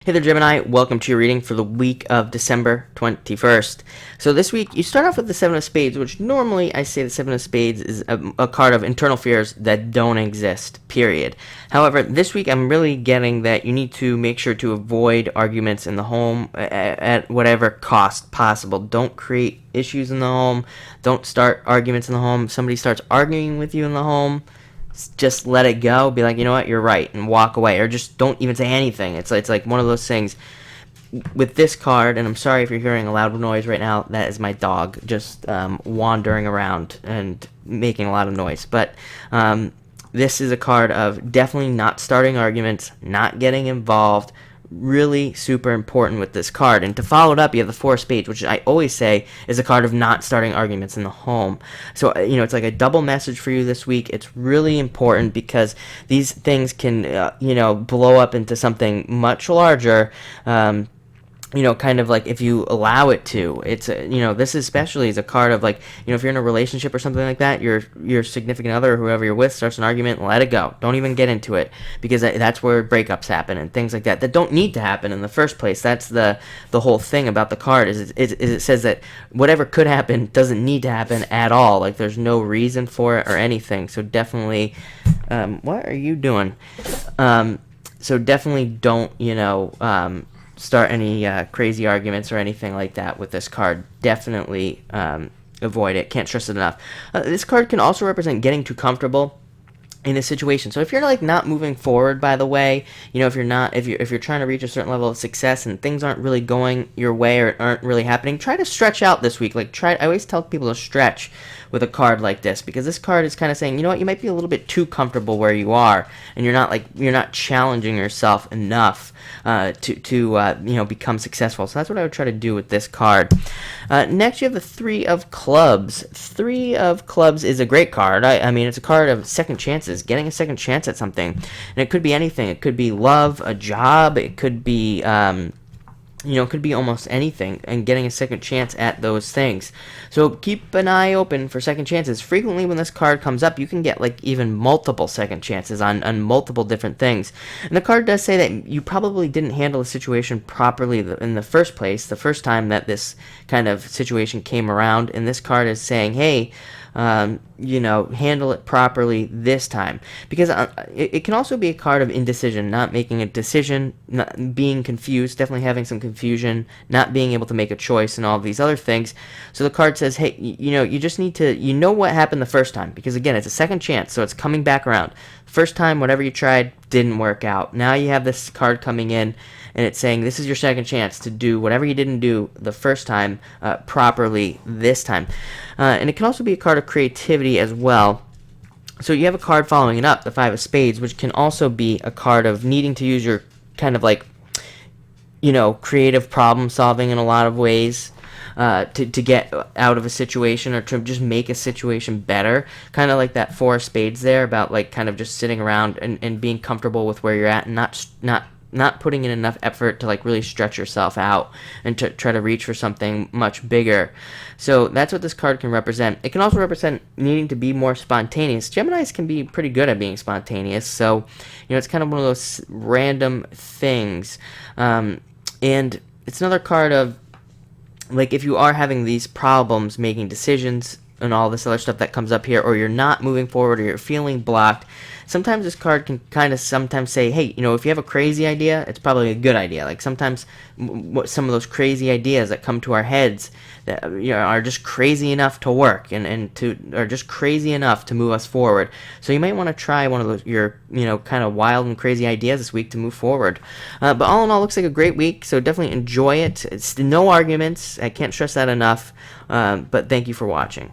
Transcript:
Hey there, Gemini. Welcome to your reading for the week of December 21st. So this week, you start off with the Seven of Spades, which normally I say the Seven of Spades is a card of internal fears that don't exist, period. However, this week I'm really getting that you need to make sure to avoid arguments in the home at whatever cost possible. Don't create issues in the home. Don't start arguments in the home. If somebody starts arguing with you in the home, just let it go. Be like, you know what, you're right, and walk away, or just don't even say anything. It's like one of those things with this card. And I'm sorry if you're hearing a loud noise right now. That is my dog just wandering around and making a lot of noise. But this is a card of definitely not starting arguments, not getting involved. Really super important with this card. And to follow it up, you have the Four of Spades, which I always say is a card of not starting arguments in the home. So it's like a double message for you this week. It's really important because these things can blow up into something much larger. Kind of like if you allow it to. It's this especially is a card of like, if you're in a relationship or something like that, your significant other or whoever you're with starts an argument, let it go. Don't even get into it, because that's where breakups happen and things like that don't need to happen in the first place. That's the whole thing about the card is it says that whatever could happen doesn't need to happen at all. Like there's no reason for it or anything. So definitely, what are you doing? So definitely don't start any crazy arguments or anything like that with this card. Definitely avoid it. Can't stress it enough. This card can also represent getting too comfortable in a situation. So if you're like not moving forward, by the way, if you're trying to reach a certain level of success and things aren't really going your way or aren't really happening, try to stretch out this week. I always tell people to stretch with a card like this, because this card is kind of saying, you know what, you might be a little bit too comfortable where you are, and you're not challenging yourself enough to become successful. So that's what I would try to do with this card. Next, you have the Three of Clubs. Three of Clubs is a great card. I mean, it's a card of second chances, getting a second chance at something, and it could be anything. It could be love, a job. It could be it could be almost anything, and getting a second chance at those things. So keep an eye open for second chances. Frequently when this card comes up, you can get like even multiple second chances on multiple different things. And the card does say that you probably didn't handle the situation properly in the first place, the first time that this kind of situation came around. And this card is saying, hey, handle it properly this time, because it can also be a card of indecision, not making a decision, not being confused, definitely having some confusion, not being able to make a choice, and all of these other things. So the card says, hey, you just need to, what happened the first time, because again, it's a second chance, so it's coming back around. First time, whatever you tried didn't work out. Now you have this card coming in, and it's saying this is your second chance to do whatever you didn't do the first time properly this time. And it can also be a card of creativity as well. So you have a card following it up, the Five of Spades, which can also be a card of needing to use your kind of like, creative problem solving in a lot of ways. To get out of a situation, or to just make a situation better. Kind of like that Four of Spades there, about like kind of just sitting around and being comfortable with where you're at, and not putting in enough effort to like really stretch yourself out and to try to reach for something much bigger. So that's what this card can represent. It can also represent needing to be more spontaneous. Geminis can be pretty good at being spontaneous, so it's kind of one of those random things. And it's another card of, like, if you are having these problems making decisions and all this other stuff that comes up here, or you're not moving forward, or you're feeling blocked, sometimes this card can kind of sometimes say, hey, if you have a crazy idea, it's probably a good idea. Like sometimes some of those crazy ideas that come to our heads that are just crazy enough to work and are just crazy enough to move us forward. So you might want to try one of those your kind of wild and crazy ideas this week to move forward. But all in all, looks like a great week. So definitely enjoy it. It's no arguments. I can't stress that enough. But thank you for watching.